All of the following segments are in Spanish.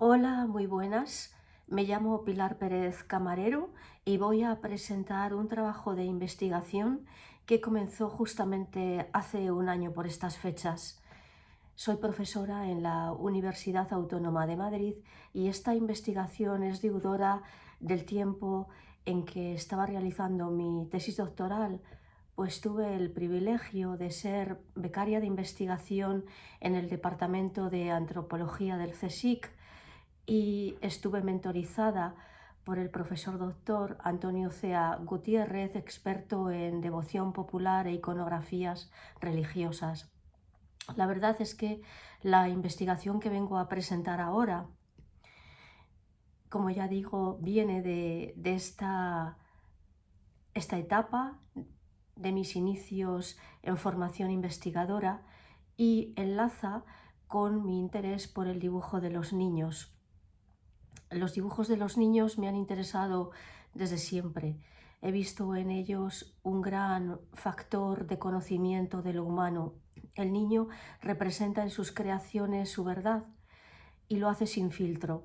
Hola, muy buenas. Me llamo Pilar Pérez Camarero y voy a presentar un trabajo de investigación que comenzó justamente hace un año por estas fechas. Soy profesora en la Universidad Autónoma de Madrid y esta investigación es deudora del tiempo en que estaba realizando mi tesis doctoral, pues tuve el privilegio de ser becaria de investigación en el Departamento de Antropología del CSIC y estuve mentorizada por el profesor doctor Antonio Cea Gutiérrez, experto en devoción popular e iconografías religiosas. La verdad es que la investigación que vengo a presentar ahora, como ya digo, viene de esta etapa de mis inicios en formación investigadora y enlaza con mi interés por el dibujo de los niños. Los dibujos de los niños me han interesado desde siempre. He visto en ellos un gran factor de conocimiento de lo humano. El niño representa en sus creaciones su verdad y lo hace sin filtro.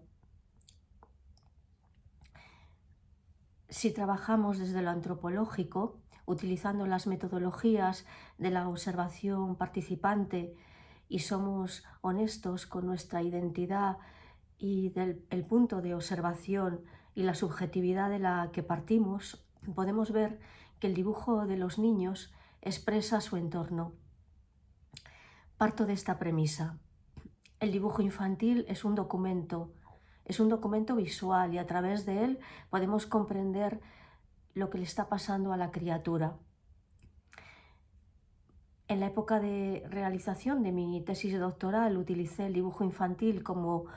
Si trabajamos desde lo antropológico, utilizando las metodologías de la observación participante y somos honestos con nuestra identidad y del punto de observación y la subjetividad de la que partimos, podemos ver que el dibujo de los niños expresa su entorno. Parto de esta premisa. El dibujo infantil es un documento visual y a través de él podemos comprender lo que le está pasando a la criatura. En la época de realización de mi tesis doctoral utilicé el dibujo infantil como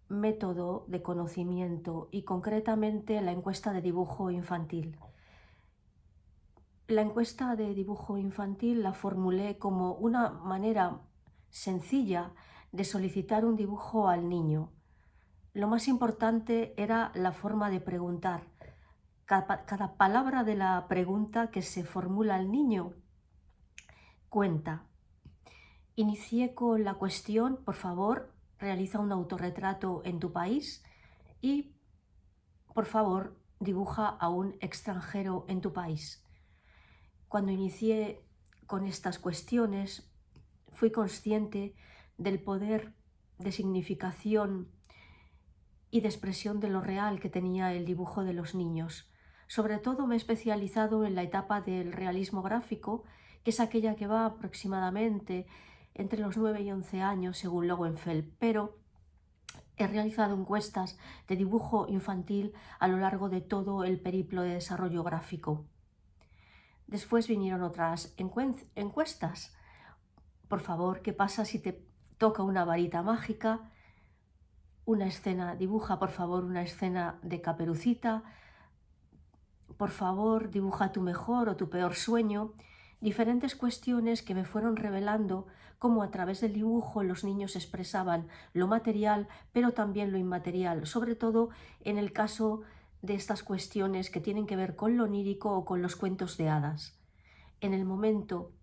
método de conocimiento y concretamente la encuesta de dibujo infantil. La encuesta de dibujo infantil la formulé como una manera sencilla de solicitar un dibujo al niño. Lo más importante era la forma de preguntar. Cada palabra de la pregunta que se formula al niño cuenta. Inicié con la cuestión, por favor, realiza un autorretrato en tu país y, por favor, dibuja a un extranjero en tu país. Cuando inicié con estas cuestiones, fui consciente del poder de significación y de expresión de lo real que tenía el dibujo de los niños. Sobre todo me he especializado en la etapa del realismo gráfico, que es aquella que va aproximadamente entre los 9 y 11 años, según Lowenfeld, pero he realizado encuestas de dibujo infantil a lo largo de todo el periplo de desarrollo gráfico. Después vinieron otras encuestas. Por favor, ¿qué pasa si te toca una varita mágica? Una escena, dibuja por favor una escena de Caperucita. Por favor, dibuja tu mejor o tu peor sueño. Diferentes cuestiones que me fueron revelando cómo a través del dibujo los niños expresaban lo material, pero también lo inmaterial, sobre todo en el caso de estas cuestiones que tienen que ver con lo onírico o con los cuentos de hadas. En el momento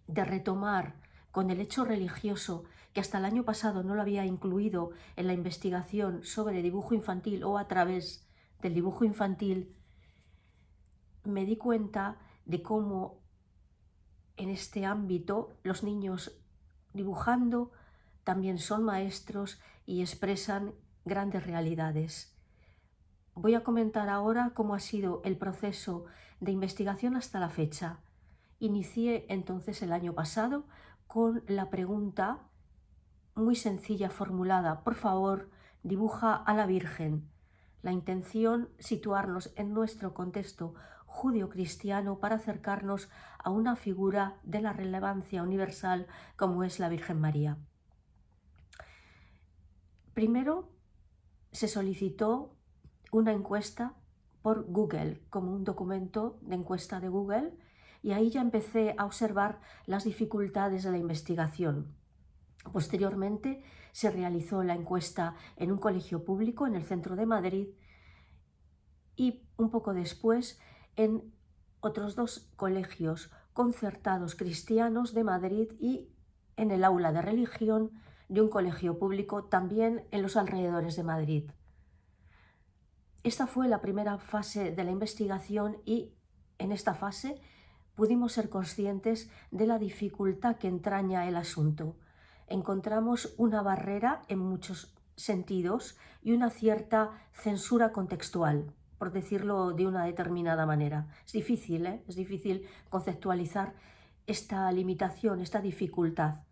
de retomar con el hecho religioso, que hasta el año pasado no lo había incluido en la investigación sobre dibujo infantil o a través del dibujo infantil, me di cuenta de cómo en este ámbito los niños dibujando también son maestros y expresan grandes realidades. Voy a comentar ahora cómo ha sido el proceso de investigación hasta la fecha. Inicié entonces el año pasado con la pregunta muy sencilla formulada: por favor, dibuja a la Virgen. La intención, situarnos en nuestro contexto judio-cristiano para acercarnos a una figura de la relevancia universal como es la Virgen María. Primero se solicitó una encuesta por Google, como un documento de encuesta de Google, y ahí ya empecé a observar las dificultades de la investigación. Posteriormente se realizó la encuesta en un colegio público en el centro de Madrid y un poco después en otros dos colegios concertados cristianos de Madrid y en el aula de religión de un colegio público también en los alrededores de Madrid. Esta fue la primera fase de la investigación y en esta fase pudimos ser conscientes de la dificultad que entraña el asunto. Encontramos una barrera en muchos sentidos y una cierta censura contextual, por decirlo de una determinada manera. Es difícil, ¿eh? Es difícil conceptualizar esta limitación, esta dificultad.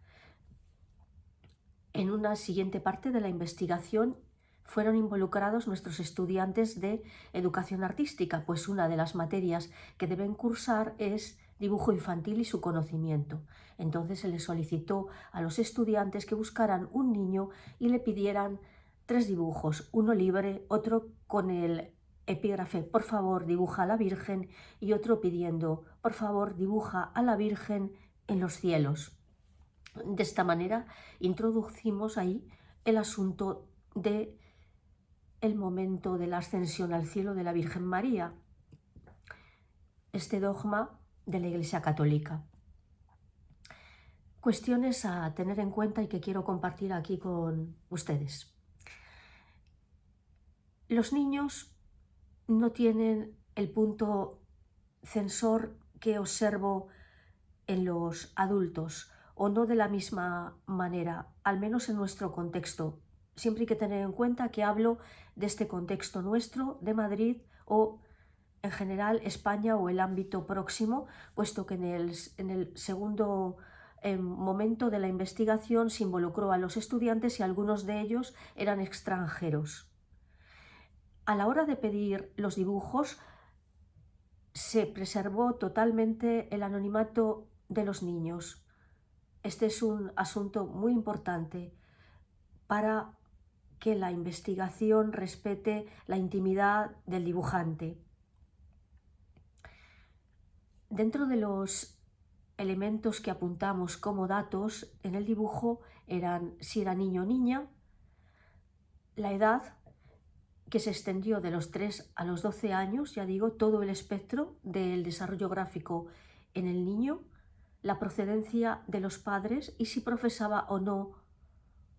En una siguiente parte de la investigación fueron involucrados nuestros estudiantes de educación artística, pues una de las materias que deben cursar es dibujo infantil y su conocimiento. Entonces se les solicitó a los estudiantes que buscaran un niño y le pidieran 3 dibujos, uno libre, otro con el epígrafe "por favor dibuja a la Virgen" y otro pidiendo "por favor dibuja a la Virgen en los cielos". De esta manera introducimos ahí el asunto de el momento de la ascensión al cielo de la Virgen María, este dogma de la Iglesia Católica. Cuestiones a tener en cuenta y que quiero compartir aquí con ustedes. Los niños no tienen el punto censor que observo en los adultos, o no de la misma manera, al menos en nuestro contexto. Siempre hay que tener en cuenta que hablo de este contexto nuestro, de Madrid, o en general España o el ámbito próximo, puesto que en el segundo momento de la investigación se involucró a los estudiantes y algunos de ellos eran extranjeros. A la hora de pedir los dibujos se preservó totalmente el anonimato de los niños. Este es un asunto muy importante para que la investigación respete la intimidad del dibujante. Dentro de los elementos que apuntamos como datos en el dibujo eran si era niño o niña, la edad, que se extendió de los 3 a los 12 años, ya digo, todo el espectro del desarrollo gráfico en el niño, la procedencia de los padres y si profesaba o no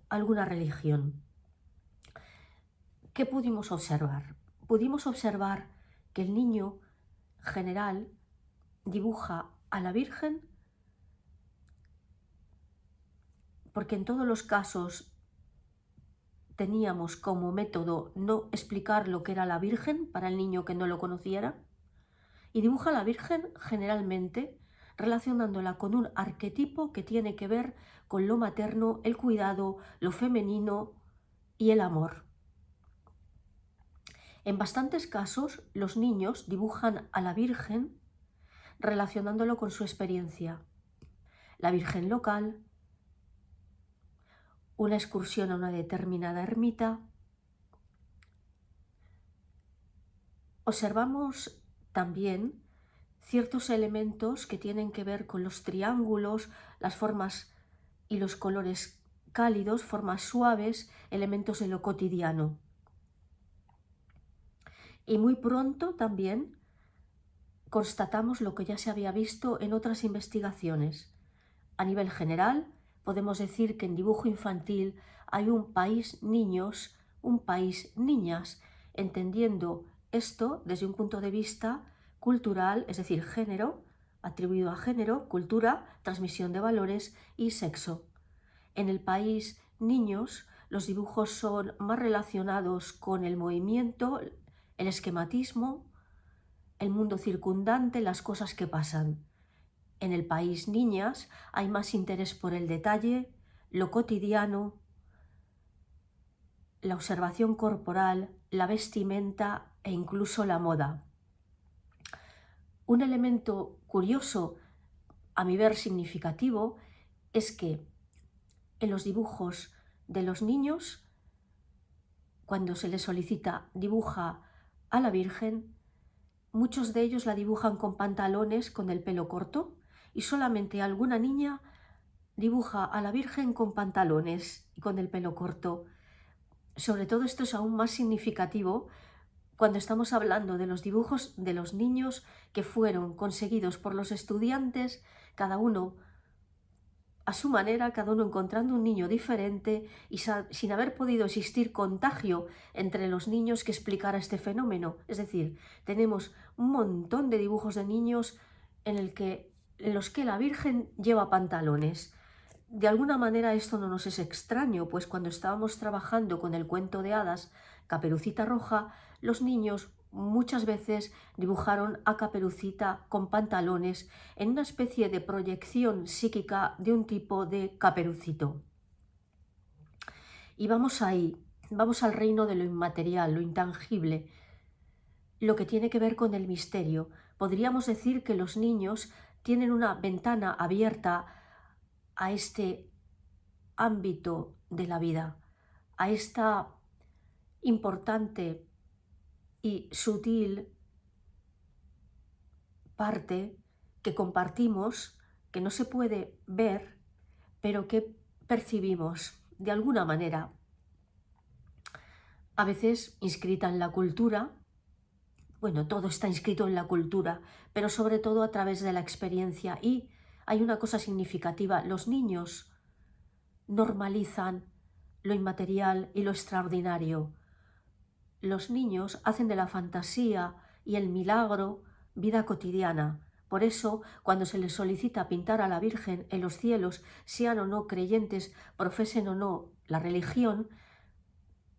alguna religión. ¿Qué pudimos observar? Pudimos observar que el niño general dibuja a la Virgen porque en todos los casos teníamos como método no explicar lo que era la Virgen para el niño que no lo conociera, y dibuja a la Virgen generalmente relacionándola con un arquetipo que tiene que ver con lo materno, el cuidado, lo femenino y el amor. En bastantes casos los niños dibujan a la Virgen relacionándolo con su experiencia. La Virgen local, una excursión a una determinada ermita. Observamos también ciertos elementos que tienen que ver con los triángulos, las formas y los colores cálidos, formas suaves, elementos de lo cotidiano. Y muy pronto también constatamos lo que ya se había visto en otras investigaciones. A nivel general, podemos decir que en dibujo infantil hay un país niños, un país niñas, entendiendo esto desde un punto de vista cultural, es decir, género, atribuido a género, cultura, transmisión de valores y sexo. En el país niños, los dibujos son más relacionados con el movimiento, el esquematismo, el mundo circundante, las cosas que pasan. En el país niñas hay más interés por el detalle, lo cotidiano, la observación corporal, la vestimenta e incluso la moda. Un elemento curioso, a mi ver significativo, es que en los dibujos de los niños, cuando se les solicita dibuja a la Virgen, muchos de ellos la dibujan con pantalones con el pelo corto y solamente alguna niña dibuja a la Virgen con pantalones y con el pelo corto. Sobre todo esto es aún más significativo cuando estamos hablando de los dibujos de los niños que fueron conseguidos por los estudiantes, cada uno a su manera, cada uno encontrando un niño diferente y sin haber podido existir contagio entre los niños que explicara este fenómeno. Es decir, tenemos un montón de dibujos de niños en los que la Virgen lleva pantalones. De alguna manera esto no nos es extraño, pues cuando estábamos trabajando con el cuento de hadas Caperucita Roja, los niños muchas veces dibujaron a Caperucita con pantalones en una especie de proyección psíquica de un tipo de caperucito. Y vamos ahí, vamos al reino de lo inmaterial, lo intangible, lo que tiene que ver con el misterio. Podríamos decir que los niños tienen una ventana abierta a este ámbito de la vida, a esta importante y sutil parte que compartimos, que no se puede ver, pero que percibimos de alguna manera, a veces inscrita en la cultura. Bueno, todo está inscrito en la cultura, pero sobre todo a través de la experiencia. Y hay una cosa significativa: los niños normalizan lo inmaterial y lo extraordinario. Los niños hacen de la fantasía y el milagro vida cotidiana. Por eso, cuando se les solicita pintar a la Virgen en los cielos, sean o no creyentes, profesen o no la religión,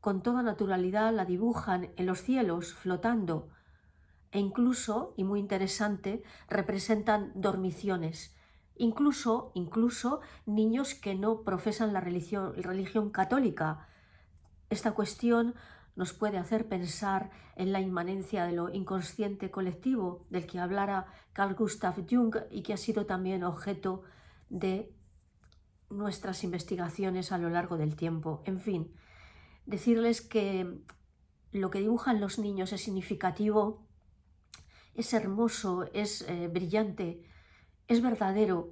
con toda naturalidad la dibujan en los cielos flotando, e incluso, y muy interesante, representan dormiciones. Incluso niños que no profesan la religión católica. Esta cuestión nos puede hacer pensar en la inmanencia de lo inconsciente colectivo del que hablara Carl Gustav Jung y que ha sido también objeto de nuestras investigaciones a lo largo del tiempo. En fin, decirles que lo que dibujan los niños es significativo, es hermoso, es brillante, es verdadero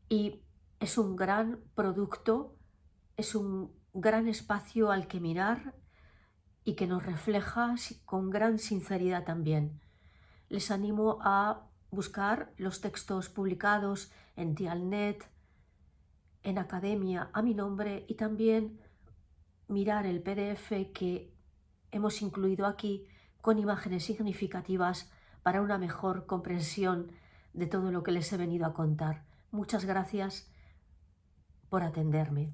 y es un gran producto, es un gran espacio al que mirar y que nos refleja con gran sinceridad también. Les animo a buscar los textos publicados en Dialnet, en Academia a mi nombre, y también mirar el PDF que hemos incluido aquí con imágenes significativas para una mejor comprensión de todo lo que les he venido a contar. Muchas gracias por atenderme.